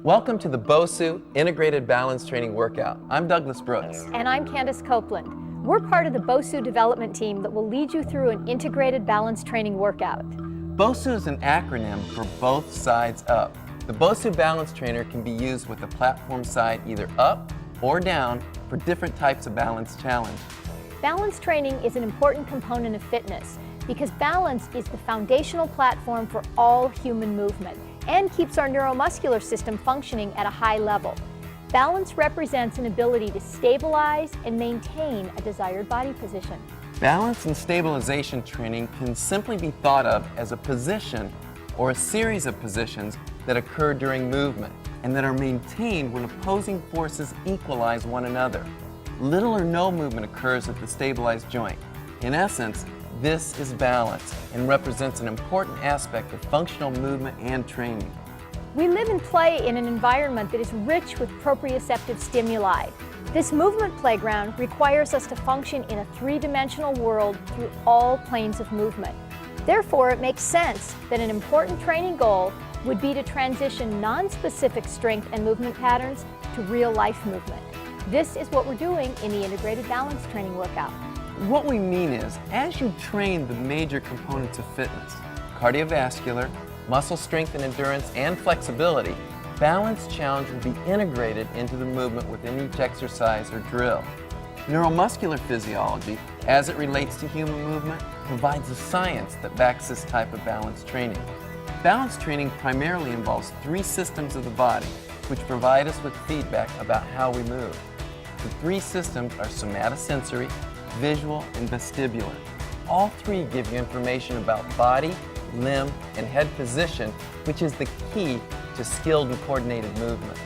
Welcome to the Bosu Integrated Balance Training Workout. I'm Douglas Brooks. And I'm Candace Copeland. We're part of the Bosu development team that will lead you through an integrated balance training workout. Bosu is an acronym for both sides up. The Bosu Balance Trainer can be used with the platform side either up or down for different types of balance challenge. Balance training is an important component of fitness because balance is the foundational platform for all human movement and keeps our neuromuscular system functioning at a high level. Balance represents an ability to stabilize and maintain a desired body position. Balance and stabilization training can simply be thought of as a position or a series of positions that occur during movement and that are maintained when opposing forces equalize one another. Little or no movement occurs at the stabilized joint. In essence, this is balance and represents an important aspect of functional movement and training. We live and play in an environment that is rich with proprioceptive stimuli. This movement playground requires us to function in a three-dimensional world through all planes of movement. Therefore, it makes sense that an important training goal would be to transition non-specific strength and movement patterns to real-life movement. This is what we're doing in the Integrated Balance Training Workout. What we mean is, as you train the major components of fitness, cardiovascular, muscle strength and endurance, and flexibility, balance challenge will be integrated into the movement within each exercise or drill. Neuromuscular physiology, as it relates to human movement, provides the science that backs this type of balance training. Balance training primarily involves three systems of the body, which provide us with feedback about how we move. The three systems are somatosensory, visual, and vestibular. All three give you information about body, limb, and head position, which is the key to skilled and coordinated movement.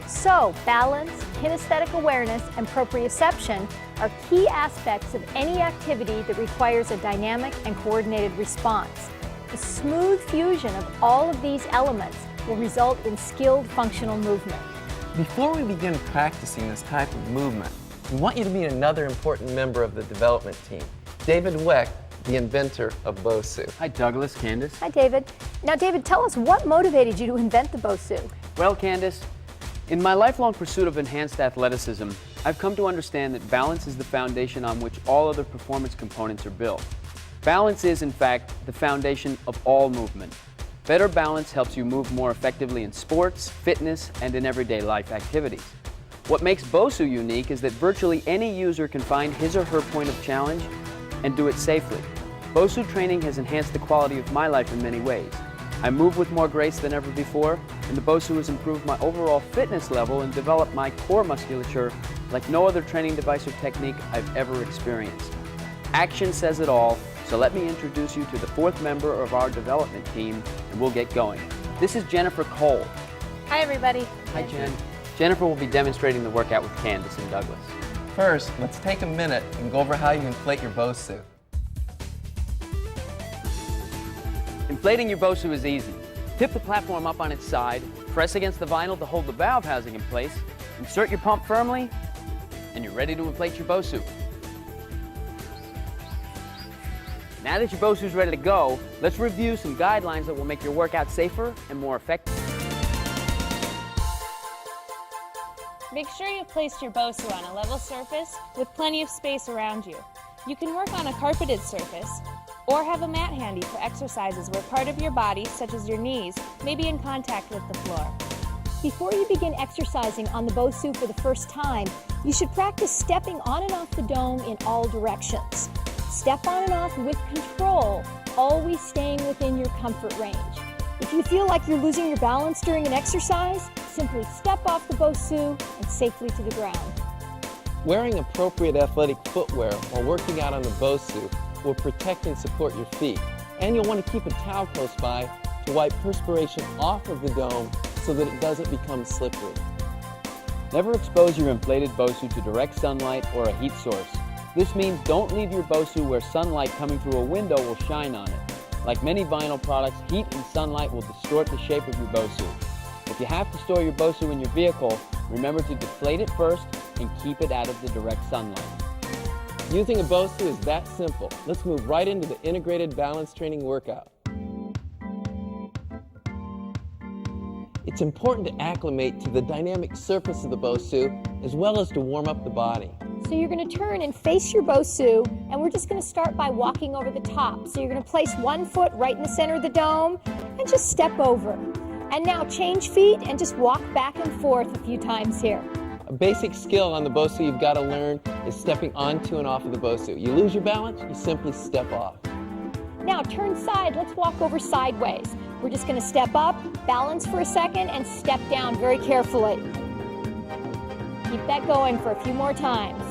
So, balance, kinesthetic awareness, and proprioception are key aspects of any activity that requires a dynamic and coordinated response. The smooth fusion of all of these elements will result in skilled functional movement. Before we begin practicing this type of movement, we want you to meet another important member of the development team, David Weck, the inventor of Bosu. Hi Douglas, Candace. Hi David. Now David, tell us what motivated you to invent the Bosu? Well Candace, in my lifelong pursuit of enhanced athleticism, I've come to understand that balance is the foundation on which all other performance components are built. Balance is, in fact, the foundation of all movement. Better balance helps you move more effectively in sports, fitness, and in everyday life activities. What makes Bosu unique is that virtually any user can find his or her point of challenge and do it safely. Bosu training has enhanced the quality of my life in many ways. I move with more grace than ever before, and the Bosu has improved my overall fitness level and developed my core musculature like no other training device or technique I've ever experienced. Action says it all, so let me introduce you to the fourth member of our development team, and we'll get going. This is Jennifer Cole. Hi everybody. Hi Jen. Jennifer will be demonstrating the workout with Candace and Douglas. First, let's take a minute and go over how you inflate your Bosu. Inflating your Bosu is easy. Tip the platform up on its side, press against the vinyl to hold the valve housing in place, insert your pump firmly, and you're ready to inflate your Bosu. Now that your Bosu is ready to go, let's review some guidelines that will make your workout safer and more effective. Make sure you place your Bosu on a level surface with plenty of space around you. You can work on a carpeted surface or have a mat handy for exercises where part of your body, such as your knees, may be in contact with the floor. Before you begin exercising on the Bosu for the first time, you should practice stepping on and off the dome in all directions. Step on and off with control, always staying within your comfort range. If you feel like you're losing your balance during an exercise, simply step off the Bosu and safely to the ground. Wearing appropriate athletic footwear while working out on the Bosu will protect and support your feet. And you'll want to keep a towel close by to wipe perspiration off of the dome so that it doesn't become slippery. Never expose your inflated Bosu to direct sunlight or a heat source. This means don't leave your Bosu where sunlight coming through a window will shine on it. Like many vinyl products, heat and sunlight will distort the shape of your Bosu. If you have to store your Bosu in your vehicle, remember to deflate it first and keep it out of the direct sunlight. Using a Bosu is that simple. Let's move right into the integrated balance training workout. It's important to acclimate to the dynamic surface of the Bosu as well as to warm up the body. So you're going to turn and face your Bosu, and we're just going to start by walking over the top. So you're going to place one foot right in the center of the dome and just step over. And now change feet and just walk back and forth a few times here. A basic skill on the Bosu you've got to learn is stepping onto and off of the Bosu. You lose your balance, you simply step off. Now turn side, let's walk over sideways. We're just going to step up, balance for a second, and step down very carefully. Keep that going for a few more times.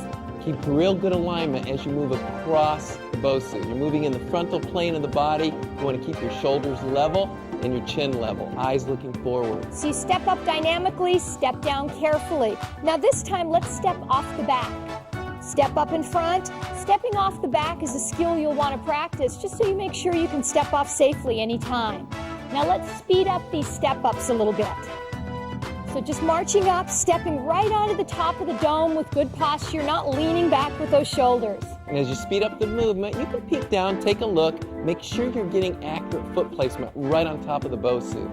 Keep real good alignment as you move across the Bosu. You're moving in the frontal plane of the body. You want to keep your shoulders level and your chin level, eyes looking forward. So you step up dynamically, step down carefully. Now this time, let's step off the back. Step up in front. Stepping off the back is a skill you'll want to practice just so you make sure you can step off safely anytime. Now let's speed up these step-ups a little bit. So just marching up, stepping right onto the top of the dome with good posture, not leaning back with those shoulders. And as you speed up the movement, you can peek down, take a look, make sure you're getting accurate foot placement right on top of the Bosu.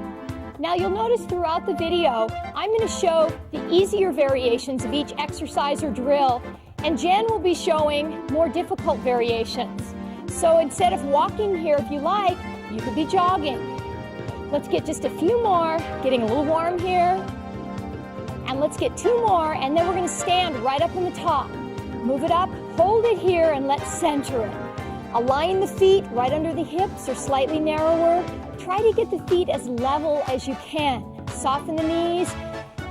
Now you'll notice throughout the video, I'm going to show the easier variations of each exercise or drill, and Jen will be showing more difficult variations. So instead of walking here, if you like, you could be jogging. Let's get just a few more, getting a little warm here. And let's get two more, and then we're going to stand right up in the top. Move it up, hold it here, and let's center it. Align the feet right under the hips or slightly narrower. Try to get the feet as level as you can. Soften the knees,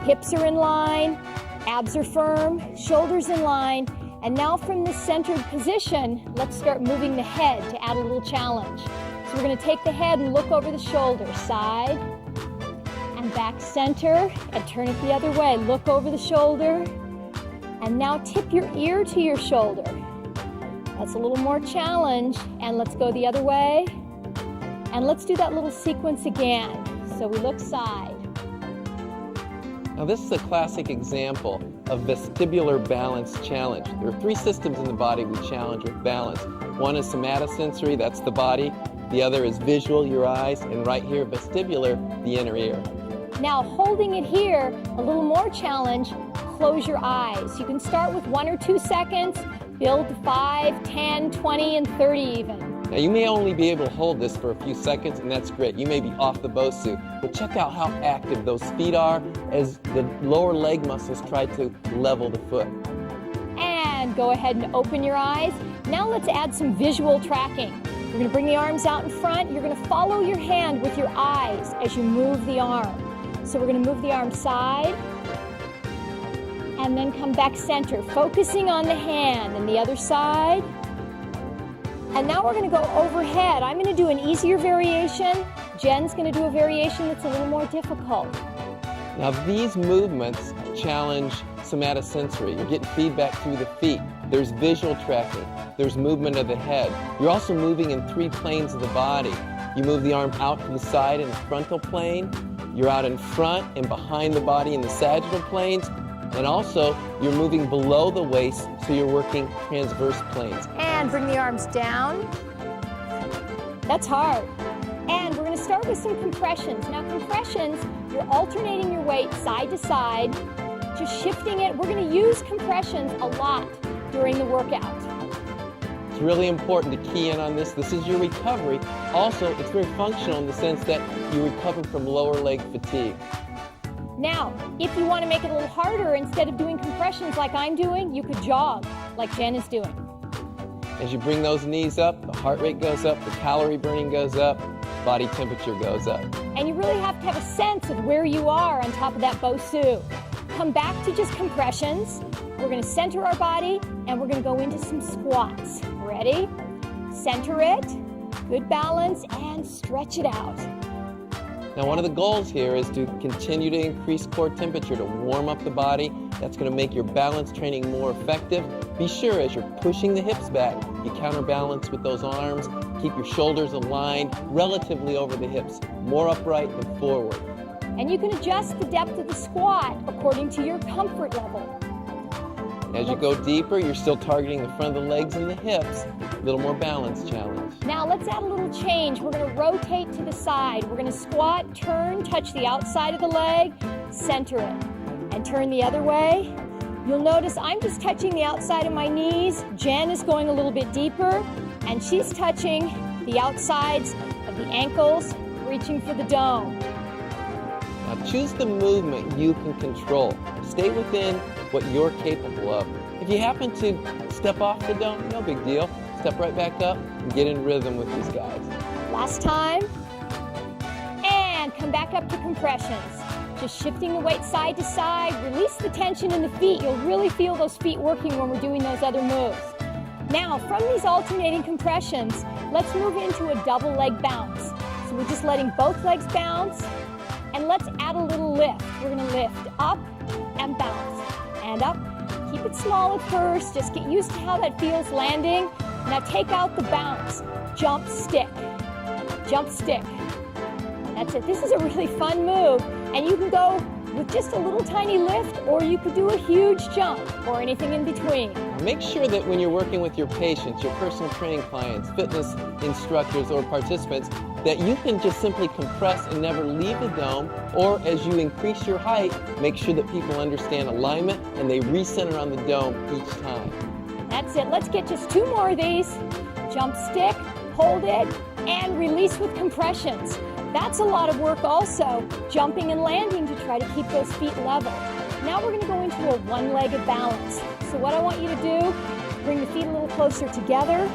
hips are in line, abs are firm, shoulders in line. And now from this centered position, let's start moving the head to add a little challenge. So we're going to take the head and look over the shoulder, side, and back center, and turn it the other way. Look over the shoulder, and now tip your ear to your shoulder. That's a little more challenge, and let's go the other way. And let's do that little sequence again. So we look side. Now this is a classic example of vestibular balance challenge. There are three systems in the body we challenge with balance. One is somatosensory, that's the body. The other is visual, your eyes, and right here, vestibular, the inner ear. Now holding it here, a little more challenge, close your eyes. You can start with 1 or 2 seconds, build to 5, 10, 20, and 30 even. Now you may only be able to hold this for a few seconds, and that's great. You may be off the Bosu, but check out how active those feet are as the lower leg muscles try to level the foot. And go ahead and open your eyes. Now let's add some visual tracking. You're going to bring the arms out in front. You're going to follow your hand with your eyes as you move the arm. So we're going to move the arm side and then come back center, focusing on the hand and the other side. And now we're going to go overhead. I'm going to do an easier variation. Jen's going to do a variation that's a little more difficult. Now these movements challenge somatosensory. You're getting feedback through the feet. There's visual tracking. There's movement of the head. You're also moving in 3 planes of the body. You move the arm out to the side in the frontal plane. You're out in front and behind the body in the sagittal planes. And also, you're moving below the waist, so you're working transverse planes. And bring the arms down. That's hard. And we're going to start with some compressions. Now compressions, you're alternating your weight side to side, just shifting it. We're going to use compressions a lot during the workout. It's really important to key in on this. This is your recovery. Also, it's very functional in the sense that you recover from lower leg fatigue. Now, if you want to make it a little harder, instead of doing compressions like I'm doing, you could jog like Jen is doing. As you bring those knees up, the heart rate goes up, the calorie burning goes up, body temperature goes up. And you really have to have a sense of where you are on top of that Bosu. Come back to just compressions. We're going to center our body, and we're going to go into some squats. Ready? Center it, good balance, and stretch it out. Now one of the goals here is to continue to increase core temperature to warm up the body. That's going to make your balance training more effective. Be sure as you're pushing the hips back, you counterbalance with those arms. Keep your shoulders aligned relatively over the hips, more upright than forward. And you can adjust the depth of the squat according to your comfort level. As you go deeper, you're still targeting the front of the legs and the hips. A little more balance challenge. Now let's add a little change. We're going to rotate to the side. We're going to squat, turn, touch the outside of the leg, center it, and turn the other way. You'll notice I'm just touching the outside of my knees. Jen is going a little bit deeper, and she's touching the outsides of the ankles, reaching for the dome. Now choose the movement you can control. Stay within what you're capable of. If you happen to step off the dome, no big deal. Step right back up and get in rhythm with these guys. Last time. And come back up to compressions. Just shifting the weight side to side. Release the tension in the feet. You'll really feel those feet working when we're doing those other moves. Now, from these alternating compressions, let's move into a double leg bounce. So we're just letting both legs bounce, and let's add a little lift. We're going to lift up and bounce, and up. Keep it small at first. Just get used to how that feels landing. Now take out the bounce. Jump, stick. Jump, stick. That's it. This is a really fun move, and you can go with just a little tiny lift, or you could do a huge jump, or anything in between. Make sure that when you're working with your patients, your personal training clients, fitness instructors, or participants, that you can just simply compress and never leave the dome, or as you increase your height, make sure that people understand alignment and they recenter on the dome each time. That's it. Let's get just 2 more of these. Jump, stick, hold it, and release with compressions. That's a lot of work also, jumping and landing to try to keep those feet level. Now we're going to go into a one-legged balance. So what I want you to do, bring the feet a little closer together,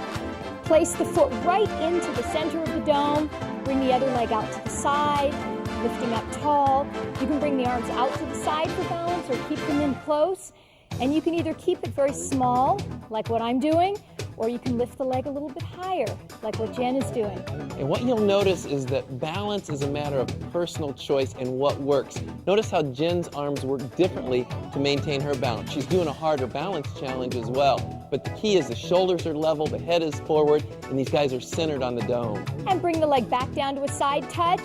place the foot right into the center of the dome, bring the other leg out to the side, lifting up tall. You can bring the arms out to the side for balance or keep them in close. And you can either keep it very small, like what I'm doing, or you can lift the leg a little bit higher, like what Jen is doing. And what you'll notice is that balance is a matter of personal choice and what works. Notice how Jen's arms work differently to maintain her balance. She's doing a harder balance challenge as well. But the key is the shoulders are level, the head is forward, and these guys are centered on the dome. And bring the leg back down to a side touch.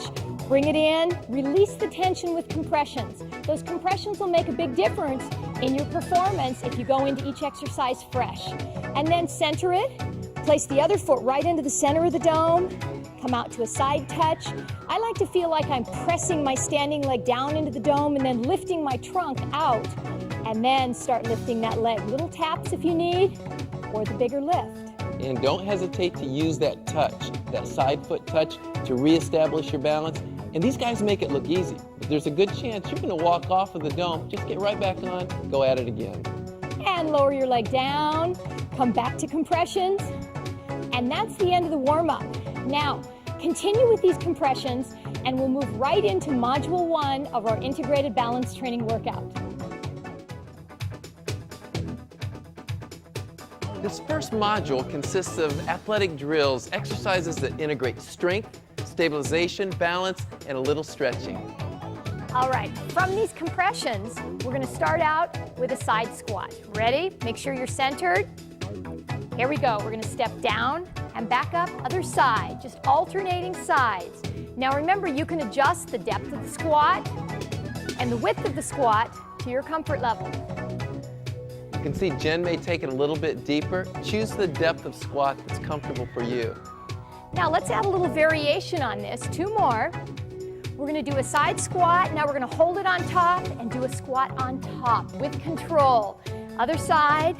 Bring it in, release the tension with compressions. Those compressions will make a big difference in your performance if you go into each exercise fresh. And then center it, place the other foot right into the center of the dome, come out to a side touch. I like to feel like I'm pressing my standing leg down into the dome and then lifting my trunk out, and then start lifting that leg. Little taps if you need, or the bigger lift. And don't hesitate to use that touch, that side foot touch, to reestablish your balance. And these guys make it look easy, but there's a good chance you're going to walk off of the dome. Just get right back on, go at it again. And lower your leg down, come back to compressions, and that's the end of the warm-up. Now, continue with these compressions, and we'll move right into Module 1 of our integrated balance training workout. This first module consists of athletic drills, exercises that integrate strength, stabilization, balance, and a little stretching. All right, from these compressions, we're going to start out with a side squat. Ready? Make sure you're centered. Here we go. We're going to step down and back up, other side, just alternating sides. Now remember, you can adjust the depth of the squat and the width of the squat to your comfort level. You can see Jen may take it a little bit deeper. Choose the depth of squat that's comfortable for you. Now let's add a little variation on this. 2 more. We're going to do a side squat. Now we're going to hold it on top and do a squat on top with control. Other side,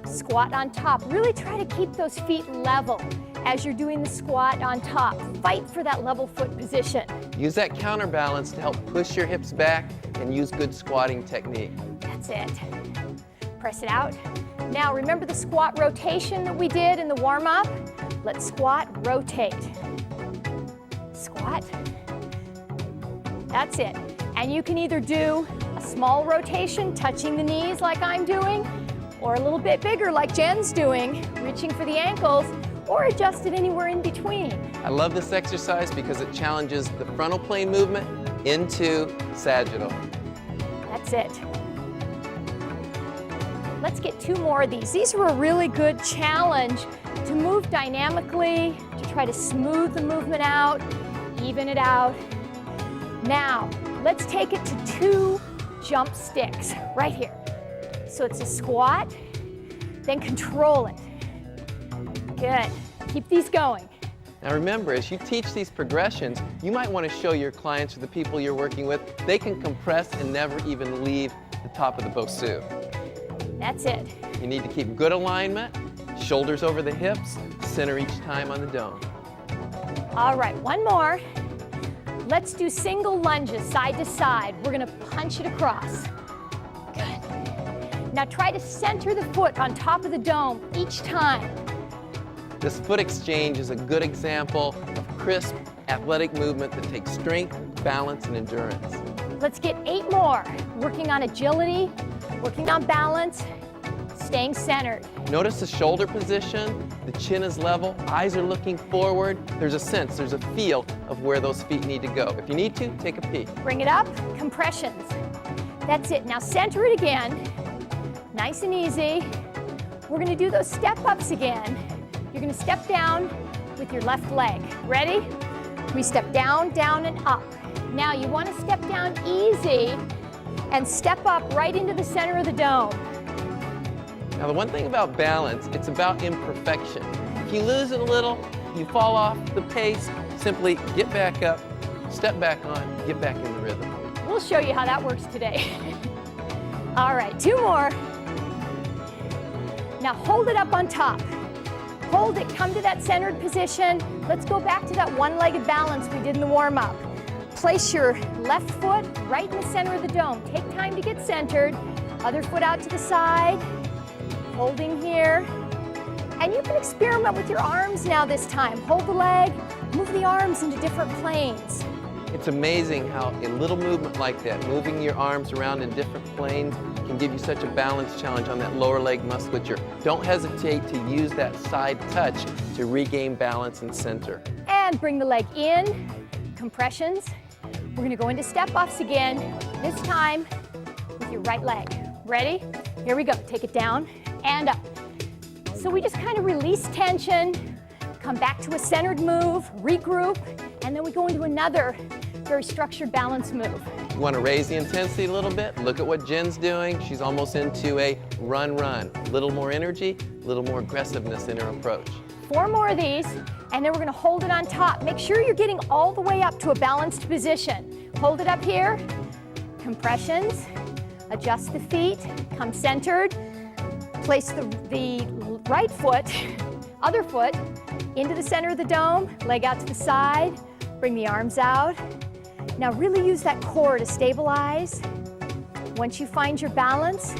squat on top. Really try to keep those feet level as you're doing the squat on top. Fight for that level foot position. Use that counterbalance to help push your hips back and use good squatting technique. That's it. Press it out. Now remember the squat rotation that we did in the warm-up? Let's squat, rotate. Squat. That's it. And you can either do a small rotation, touching the knees like I'm doing, or a little bit bigger like Jen's doing, reaching for the ankles, or adjust it anywhere in between. I love this exercise because it challenges the frontal plane movement into sagittal. That's it. Let's get 2 more of these. These are a really good challenge to move dynamically, to try to smooth the movement out, even it out. Now, let's take it to 2 jump sticks right here. So it's a squat, then control it. Good. Keep these going. Now remember, as you teach these progressions, you might want to show your clients or the people you're working with, they can compress and never even leave the top of the Bosu. That's it. You need to keep good alignment, shoulders over the hips, center each time on the dome. All right, one more. Let's do single lunges side to side. We're gonna punch it across. Good. Now try to center the foot on top of the dome each time. This foot exchange is a good example of crisp, athletic movement that takes strength, balance, and endurance. Let's get 8 more. Working on agility, working on balance, staying centered. Notice the shoulder position, the chin is level, eyes are looking forward. There's a sense, there's a feel of where those feet need to go. If you need to, take a peek. Bring it up, compressions. That's it. Now center it again. Nice and easy. We're gonna do those step-ups again. You're gonna step down with your left leg. Ready? We step down, down, and up. Now you wanna step down easy and step up right into the center of the dome. Now the one thing about balance, it's about imperfection. If you lose it a little, you fall off the pace, simply get back up, step back on, get back in the rhythm. We'll show you how that works today. All right, 2 more. Now hold it up on top. Hold it, come to that centered position. Let's go back to that one-legged balance we did in the warm-up. Place your left foot right in the center of the dome. Take time to get centered. Other foot out to the side. Holding here. And you can experiment with your arms now this time. Hold the leg, move the arms into different planes. It's amazing how a little movement like that, moving your arms around in different planes, can give you such a balance challenge on that lower leg musculature. Don't hesitate to use that side touch to regain balance and center. And bring the leg in, compressions. We're gonna go into step-offs again, this time with your right leg. Ready? Here we go, take it down and up. So we just kind of release tension, come back to a centered move, regroup, and then we go into another very structured balance move. You want to raise the intensity a little bit? Look at what Jen's doing. She's almost into a run-run. A little more energy, a little more aggressiveness in her approach. 4 more of these, and then we're gonna hold it on top. Make sure you're getting all the way up to a balanced position. Hold it up here, compressions, adjust the feet, come centered, place the right foot, other foot, into the center of the dome, leg out to the side, bring the arms out. Now really use that core to stabilize. Once you find your balance,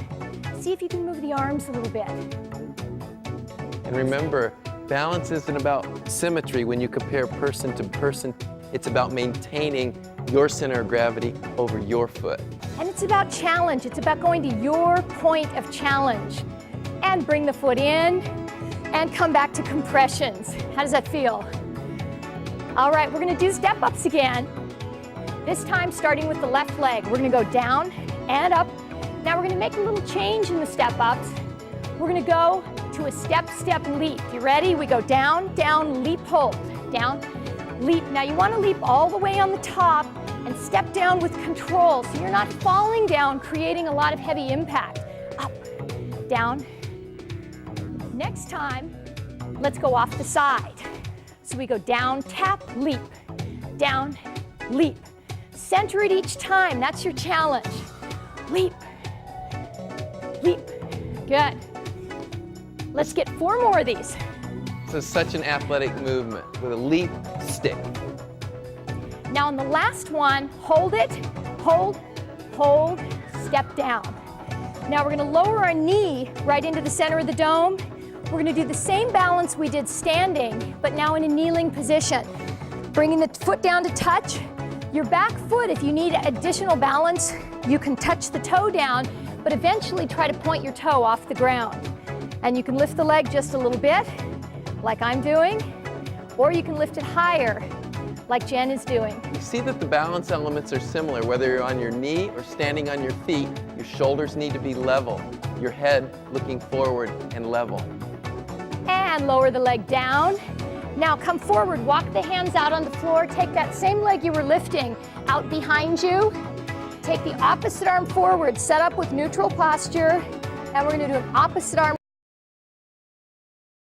see if you can move the arms a little bit. And remember, balance isn't about symmetry when you compare person to person. It's about maintaining your center of gravity over your foot. And it's about challenge. It's about going to your point of challenge. And bring the foot in and come back to compressions. How does that feel? All right, we're gonna do step-ups again. This time starting with the left leg. We're gonna go down and up. Now we're gonna make a little change in the step-ups. We're gonna go to a step-step leap. You ready? We go down, down, leap, hold. Down, leap. Now you wanna leap all the way on the top and step down with control so you're not falling down, creating a lot of heavy impact. Up, down. Next time, let's go off the side. So we go down, tap, leap, down, leap. Center it each time, that's your challenge. Leap, leap, good. Let's get 4 more of these. This is such an athletic movement with a leap stick. Now on the last one, hold it, hold, hold, step down. Now we're gonna lower our knee right into the center of the dome. We're gonna do the same balance we did standing, but now in a kneeling position. Bringing the foot down to touch. Your back foot, if you need additional balance, you can touch the toe down, but eventually try to point your toe off the ground. And you can lift the leg just a little bit, like I'm doing, or you can lift it higher, like Jen is doing. You see that the balance elements are similar, whether you're on your knee or standing on your feet. Your shoulders need to be level, your head looking forward and level. And lower the leg down. Now come forward, walk the hands out on the floor, take that same leg you were lifting out behind you. Take the opposite arm forward, set up with neutral posture, and we're gonna do an opposite arm